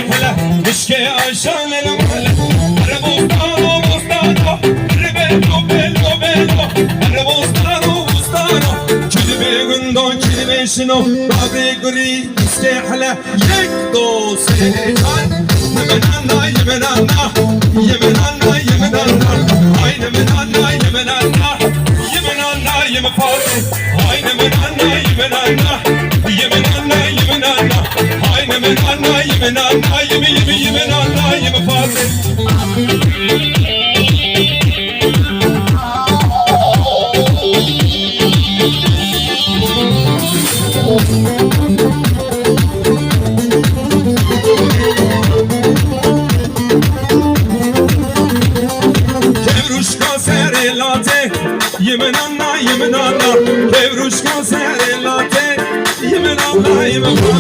حلا مشكي عشان المهلة البستانو بستانو البيتو بيلو بيلو البستانو بستانو كلمة قندو كلمة شنو رابي قري مشكي حلا يكدو سيكان يمن عنا يمن عنا يمن عنا يمن عنا عين من عنا يمن عنا يمن عنا يمن فاضي عين من عنا يمن عنا يمن عنا يمن عنا عين من عنا يمن عنا يمن عنا يمن فاضي Yemenana, yemenana, kevrushka serelate. Yemenana, yemenana,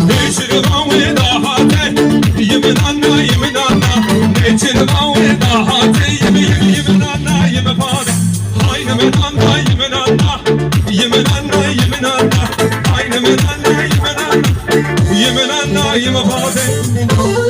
neçirva vedahate. Yemenana, yemenana, neçirva vedahate. Yemenana, yemenana, hayne menana, yemenana, yemenana, yemenana, hayne menana, yemenana, yemenana, yemenana.